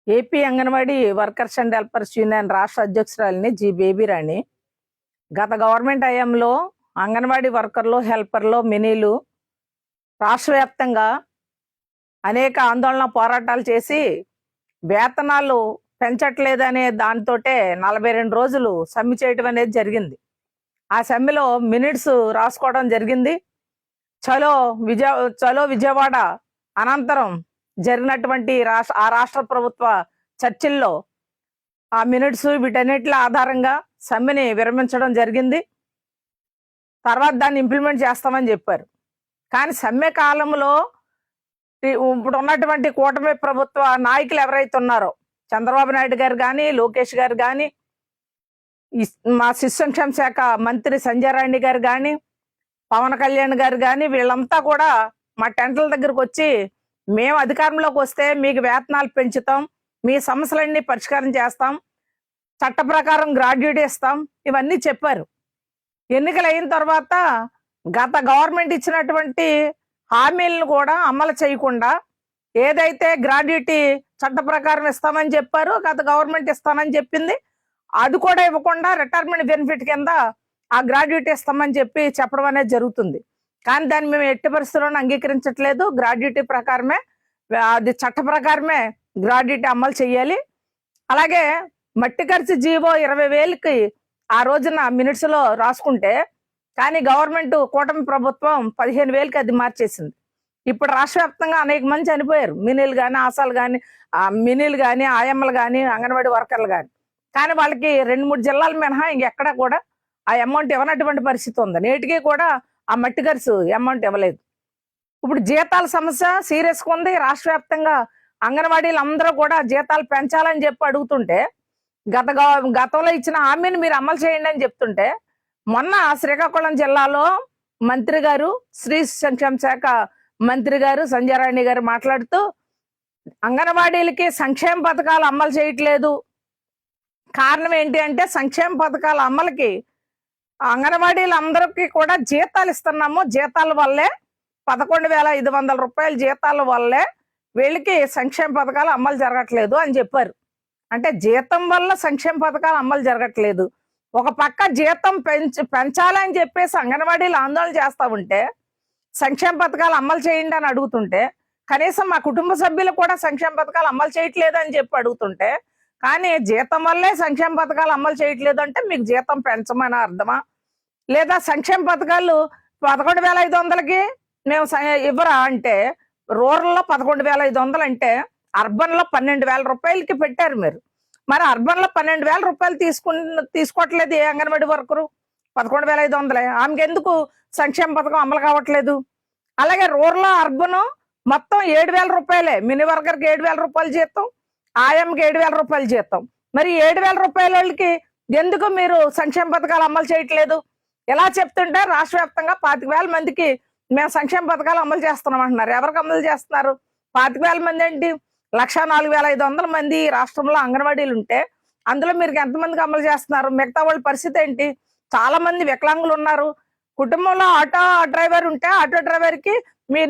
AP anganwadi workers and helpers union రాష్ట్ర అధ్యక్షురాలిని G Baby Rani. గత government హయాంలో అంగన్వాడీ వర్కర్లు, హెల్పర్లు, మినీలు రాష్ట్ర వ్యాప్తంగా అనేక ఆందోళన పోరాటాలు చేసి వేతనాలు పెంచట్లేదనే దాంతోటే 42 రోజులు సమ్మె చేయడం అనేది జరిగింది. ఆ సమ్మెలో మినిట్స్ రాసుకోవడం జరిగింది. చలో విజయవాడ అనంతరం జరిగినటువంటి రాష్ట్ర ప్రభుత్వ చర్చల్లో ఆ మినిట్స్ వీటన్నిటిల ఆధారంగా సమ్మెని విరమించడం జరిగింది. తర్వాత దాన్ని ఇంప్లిమెంట్ చేస్తామని చెప్పారు. కానీ సమ్మె కాలంలో ఇప్పుడు ఉన్నటువంటి కూటమి ప్రభుత్వ నాయకులు ఎవరైతే ఉన్నారో, చంద్రబాబు నాయుడు గారు కానీ, లోకేష్ గారు కానీ, మా శిశు సంక్షేమ శాఖ మంత్రి సంజయ్ రాణి గారు కానీ, పవన్ కళ్యాణ్ గారు కానీ, వీళ్ళంతా కూడా మా టెంట్ల దగ్గరకు వచ్చి, మేము అధికారంలోకి వస్తే మీకు వేతనాలు పెంచుతాం, మీ సమస్యలన్నీ పరిష్కారం చేస్తాం, చట్ట ప్రకారం గ్రాడ్యుయేట్ ఇస్తాం, ఇవన్నీ చెప్పారు. ఎన్నికలు అయిన తర్వాత గత గవర్నమెంట్ ఇచ్చినటువంటి హామీలను కూడా అమలు చేయకుండా, ఏదైతే గ్రాడ్యుయేటీ చట్ట ప్రకారం ఇస్తామని చెప్పారో, గత గవర్నమెంట్ ఇస్తామని చెప్పింది, అది కూడా ఇవ్వకుండా రిటైర్మెంట్ బెనిఫిట్ కింద ఆ గ్రాడ్యుయేటీ ఇస్తామని చెప్పడం అనేది జరుగుతుంది. కానీ దాన్ని మేము ఎట్టి పరిస్థితుల్లోనూ అంగీకరించట్లేదు. గ్రాడ్యుయేటీ ప్రకారమే, అది చట్ట ప్రకారమే గ్రాడ్యుయేటీ అమలు చేయాలి. అలాగే మట్టి ఖర్చు జీవో 20,000కి ఆ రోజున మినిట్స్ లో రాసుకుంటే, కానీ గవర్నమెంట్ కూటమి ప్రభుత్వం 15,000కి అది మార్చేసింది. ఇప్పుడు రాష్ట్ర వ్యాప్తంగా అనేక మంది చనిపోయారు. మినీలు కానీ, ఆశాలు కానీ, మినీలు కానీ, ఆయమ్మలు కానీ, అంగన్వాడీ వర్కర్లు కానీ. కానీ వాళ్ళకి 2-3 జిల్లాలు మినహా ఇంకెక్కడా కూడా ఆ అమౌంట్ ఇవ్వనటువంటి పరిస్థితి ఉంది. నేటికి కూడా ఆ మట్టి ఖర్చు అమౌంట్ ఇవ్వలేదు. ఇప్పుడు జీతాల సమస్య సీరియస్గా ఉంది. రాష్ట్ర వ్యాప్తంగా అంగన్వాడీలు అందరూ కూడా జీతాలు పెంచాలని చెప్పి అడుగుతుంటే, గతంలో ఇచ్చిన హామీని మీరు అమలు చేయండి అని చెప్తుంటే, మొన్న శ్రీకాకుళం జిల్లాలో మంత్రి గారు, స్త్రీ సంక్షేమ శాఖ మంత్రి గారు సంజయ్ రాణి గారు మాట్లాడుతూ, అంగన్వాడీలకి సంక్షేమ పథకాలు అమలు చేయట్లేదు. కారణం ఏంటి అంటే, సంక్షేమ పథకాల అమలుకి అంగన్వాడీలు అందరికీ కూడా జీతాలు ఇస్తున్నాము, జీతాల వల్లే 11,500 రూపాయల జీతాల వల్లే వీళ్ళకి సంక్షేమ పథకాలు అమలు జరగట్లేదు అని చెప్పారు. అంటే జీతం వల్ల సంక్షేమ పథకాలు అమలు జరగట్లేదు. ఒక పక్క జీతం పెంచాలని చెప్పేసి అంగన్వాడీలు ఆందోళన చేస్తా ఉంటే, సంక్షేమ పథకాలు అమలు చేయండి అని అడుగుతుంటే, కనీసం మా కుటుంబ సభ్యులు కూడా సంక్షేమ పథకాలు అమలు చేయట్లేదు అని చెప్పి అడుగుతుంటే, కానీ జీతం వల్లే సంక్షేమ పథకాలు అమలు చేయట్లేదు అంటే మీకు జీతం పెంచమని అర్థమా? లేదా సంక్షేమ పథకాలు 11,500కి మేము ఇవ్వరా అంటే, రూరల్లో 11,500 అంటే అర్బన్ లో 12,000 రూపాయలకి పెట్టారు మీరు. మరి అర్బన్ లో 12,000 రూపాయలు తీసుకోవట్లేదు ఏ అంగన్వాడీ వర్కరు. 11,500 ఆమెకి ఎందుకు సంక్షేమ పథకం అమలు కావట్లేదు? అలాగే రూరల్, అర్బన్ మొత్తం 7,000 రూపాయలే. మినీ వర్కర్కి 7,000 రూపాయలు జీతం, ఆయంకి 7,000 రూపాయలు జీతం. మరి 7,000 రూపాయల వాళ్ళకి ఎందుకు మీరు సంక్షేమ పథకాలు అమలు చేయట్లేదు? ఎలా చెప్తుంటే రాష్ట్ర వ్యాప్తంగా 25,000 మందికి మేము సంక్షేమ పథకాలు అమలు చేస్తున్నాం అంటున్నారు. ఎవరికి అమలు చేస్తున్నారు? 25,000 మంది ఏంటి? 1,04,500 మంది రాష్ట్రంలో అంగన్వాడీలు ఉంటే, అందులో మీరు ఎంతమందికి అమలు చేస్తున్నారు? మిగతా వాళ్ళ పరిస్థితి ఏంటి? చాలా మంది వికలాంగులు ఉన్నారు. కుటుంబంలో ఆటో డ్రైవర్ ఉంటే, ఆటో డ్రైవర్ కి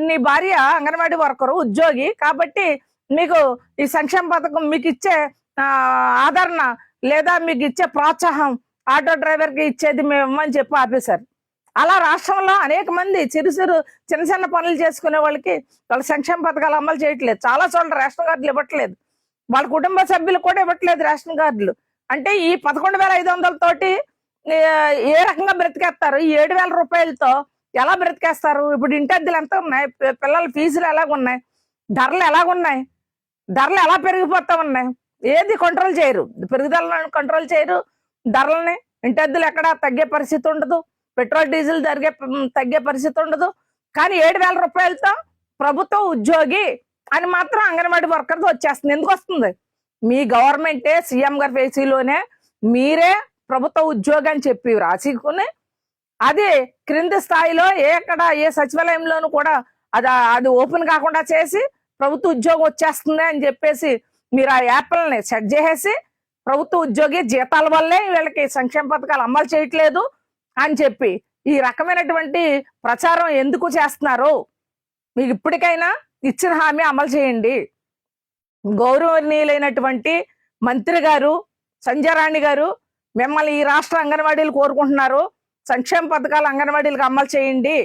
నీ భార్య అంగన్వాడీ వర్కరు, ఉద్యోగి కాబట్టి మీకు ఈ సంక్షేమ పథకం మీకు ఇచ్చే ఆదరణ లేదా మీకు ఇచ్చే ప్రోత్సాహం ఆటో డ్రైవర్ కి ఇచ్చేది మేము ఇవ్వమని చెప్పి ఆపేశారు. అలా రాష్ట్రంలో అనేక మంది చిన్న చిన్న పనులు చేసుకునే వాళ్ళకి వాళ్ళ సంక్షేమ పథకాలు అమలు చేయట్లేదు. చాలా చోట్ల రేషన్ కార్డులు ఇవ్వట్లేదు. వాళ్ళ కుటుంబ సభ్యులు కూడా ఇవ్వట్లేదు రేషన్ కార్డులు. అంటే ఈ 11,500 తోటి ఏ రకంగా బ్రతికేస్తారు? ఈ 7,000 రూపాయలతో ఎలా బ్రతికేస్తారు? ఇప్పుడు ఇంటద్దెలు ఎంత ఉన్నాయి? పిల్లల ఫీజులు ఎలాగున్నాయి? ధరలు ఎలాగున్నాయి? ధరలు ఎలా పెరిగిపోతా ఉన్నాయి? ఏది కంట్రోల్ చేయరు. పెరుగుదలను కంట్రోల్ చేయరు. ధరలని, ఇంటద్దెలు ఎక్కడ తగ్గే పరిస్థితి ఉండదు. పెట్రోల్ డీజిల్ తగ్గే పరిస్థితి ఉండదు. కానీ 7,000 రూపాయలతో ప్రభుత్వ ఉద్యోగి అని మాత్రం అంగన్వాడీ వర్కర్తో వచ్చేస్తుంది. ఎందుకు వస్తుంది? మీ గవర్నమెంటే, సీఎం గారి పేసీలోనే మీరే ప్రభుత్వ ఉద్యోగి అని చెప్పి రాసుకుని, అది క్రింది స్థాయిలో ఏ సచివాలయంలోనూ కూడా అది ఓపెన్ కాకుండా చేసి ప్రభుత్వ ఉద్యోగం వచ్చేస్తుంది అని చెప్పేసి మీరు ఆ యాప్లని సెట్ చేసేసి, ప్రభుత్వ ఉద్యోగి జీతాల వల్లే వీళ్ళకి సంక్షేమ పథకాలు అమలు చేయట్లేదు అని చెప్పి ఈ రకమైనటువంటి ప్రచారం ఎందుకు చేస్తున్నారు? మీకు ఇప్పటికైనా ఇచ్చిన హామీ అమలు చేయండి. గౌరవనీయులైనటువంటి మంత్రి గారు సంధ్యారాణి గారు మిమ్మల్ని ఈ రాష్ట్ర అంగన్వాడీలు కోరుకుంటున్నారు. సంక్షేమ పథకాలు అంగన్వాడీలకు అమలు చేయండి.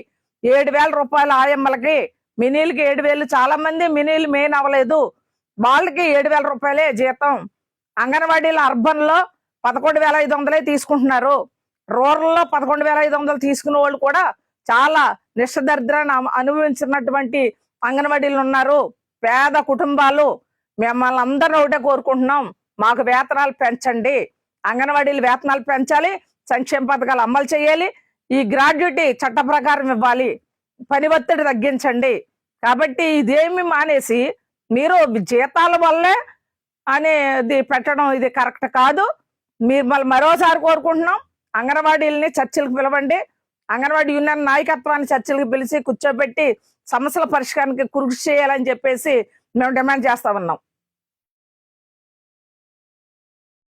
7,000 రూపాయలు ఆయమ్మలకి, మినీలకి 7,000. చాలా మంది మినీలు మెయిన్ అవ్వలేదు, వాళ్ళకి 7,000 రూపాయలే జీతం. అంగన్వాడీలు అర్బన్ లో 11,500 తీసుకుంటున్నారు. రూరల్లో 11,500 తీసుకునే వాళ్ళు కూడా చాలా నిష్టదరిద్రాన్ని అనుభవించినటువంటి అంగన్వాడీలు ఉన్నారు. పేద కుటుంబాలు. మిమ్మల్ని అందరూ ఒకటే కోరుకుంటున్నాం, మాకు వేతనాలు పెంచండి. అంగన్వాడీలు వేతనాలు పెంచాలి, సంక్షేమ పథకాలు అమలు చేయాలి, ఈ గ్రాడ్యుటీ చట్ట ప్రకారం ఇవ్వాలి, పని ఒత్తిడి తగ్గించండి. కాబట్టి ఇదేమి మానేసి మీరు జీతాల వల్లే అనేది పెట్టడం ఇది కరెక్ట్ కాదు. మీరు మరోసారి కోరుకుంటున్నాం, అంగన్వాడీలని చర్చలకు పిలవండి. అంగన్వాడీ యూనియన్ నాయకత్వాన్ని చర్చలకు పిలిచి కూర్చోబెట్టి సమస్యల పరిష్కారానికి కృషి చేయాలని చెప్పేసి మేము డిమాండ్ చేస్తా ఉన్నాం.